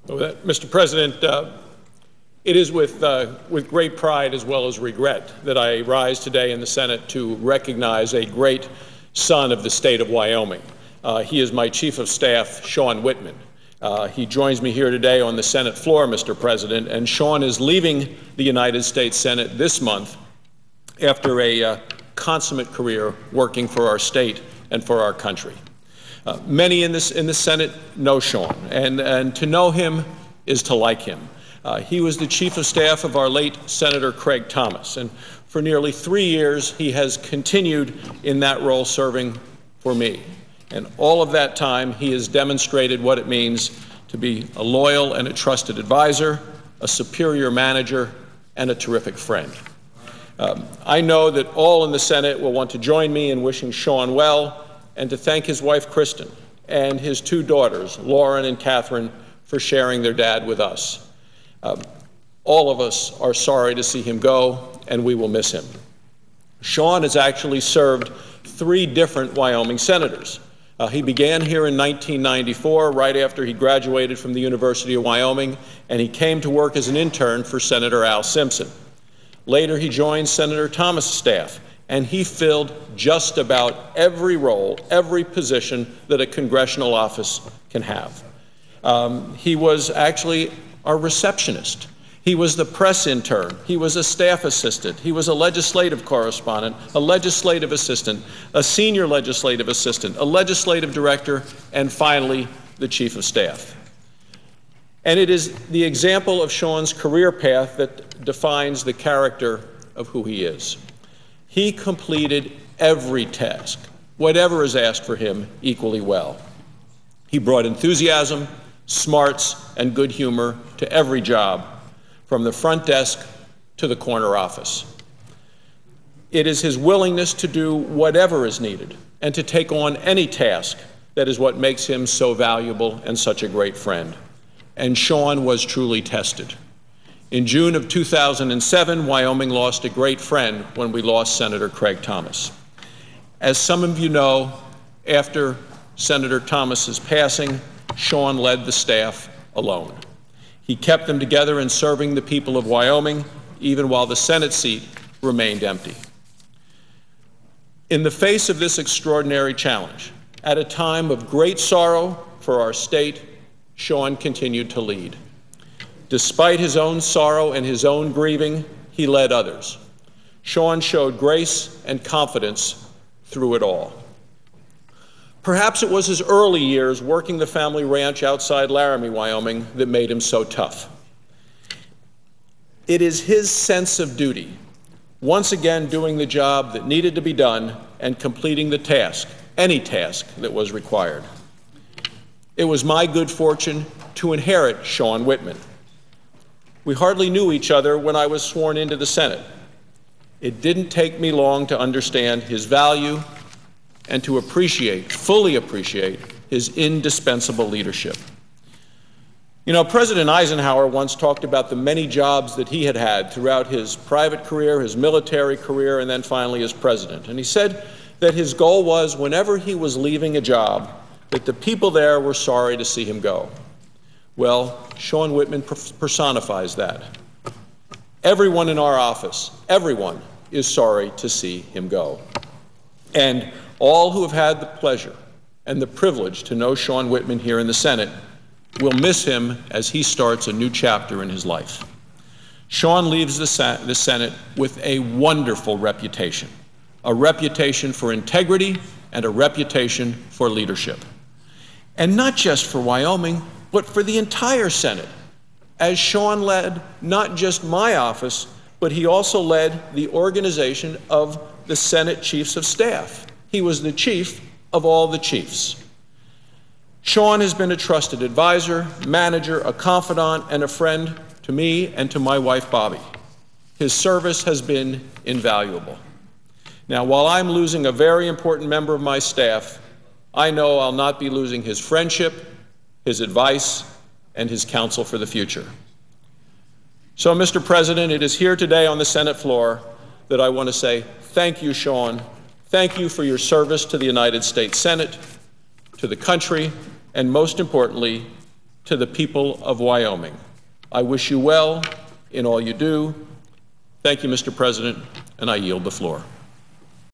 Mr. President, it is with great pride as well as regret that I rise today in the Senate to recognize a great son of the state of Wyoming. He is my Chief of Staff, Shawn Whitman. He joins me here today on the Senate floor, Mr. President, and Shawn is leaving the United States Senate this month after a consummate career working for our state and for our country. Many in the Senate know Shawn, and to know him is to like him. He was the Chief of Staff of our late Senator Craig Thomas, and for nearly 3 years he has continued in that role serving for me. And all of that time he has demonstrated what it means to be a loyal and a trusted advisor, a superior manager, and a terrific friend. I know that all in the Senate will want to join me in wishing Shawn well, and to thank his wife, Kristen, and his 2 daughters, Lauren and Catherine, for sharing their dad with us. All of us are sorry to see him go, and we will miss him. Shawn has actually served 3 different Wyoming senators. He began here in 1994, right after he graduated from the University of Wyoming, and he came to work as an intern for Senator Al Simpson. Later, he joined Senator Thomas' staff, and he filled just about every role, every position that a congressional office can have. He was actually our receptionist. He was the press intern. He was a staff assistant. He was a legislative correspondent, a legislative assistant, a senior legislative assistant, a legislative director, and finally, the Chief of Staff. And it is the example of Shawn's career path that defines the character of who he is. He completed every task, whatever is asked for him, equally well. He brought enthusiasm, smarts, and good humor to every job, from the front desk to the corner office. It is his willingness to do whatever is needed and to take on any task that is what makes him so valuable and such a great friend. And Shawn was truly tested. In June of 2007, Wyoming lost a great friend when we lost Senator Craig Thomas. As some of you know, after Senator Thomas's passing, Shawn led the staff alone. He kept them together in serving the people of Wyoming, even while the Senate seat remained empty. In the face of this extraordinary challenge, at a time of great sorrow for our state, Shawn continued to lead. Despite his own sorrow and his own grieving, he led others. Shawn showed grace and confidence through it all. Perhaps it was his early years working the family ranch outside Laramie, Wyoming, that made him so tough. It is his sense of duty, once again doing the job that needed to be done and completing the task, any task that was required. It was my good fortune to inherit Shawn Whitman. We hardly knew each other when I was sworn into the Senate. It didn't take me long to understand his value and to fully appreciate his indispensable leadership. You know, President Eisenhower once talked about the many jobs that he had throughout his private career, his military career, and then finally as president. And he said that his goal was, whenever he was leaving a job, that the people there were sorry to see him go. Well, Shawn Whitman personifies that. Everyone in our office, everyone, is sorry to see him go. And all who have had the pleasure and the privilege to know Shawn Whitman here in the Senate will miss him as he starts a new chapter in his life. Shawn leaves the Senate with a wonderful reputation, a reputation for integrity and a reputation for leadership. And not just for Wyoming, but for the entire Senate, as Shawn led not just my office, but he also led the organization of the Senate Chiefs of Staff. He was the chief of all the chiefs. Shawn has been a trusted advisor, manager, a confidant, and a friend to me and to my wife, Bobby. His service has been invaluable. Now, while I'm losing a very important member of my staff, I know I'll not be losing his friendship, his advice, and his counsel for the future. So, Mr. President, it is here today on the Senate floor that I want to say thank you, Shawn. Thank you for your service to the United States Senate, to the country, and most importantly, to the people of Wyoming. I wish you well in all you do. Thank you, Mr. President, and I yield the floor.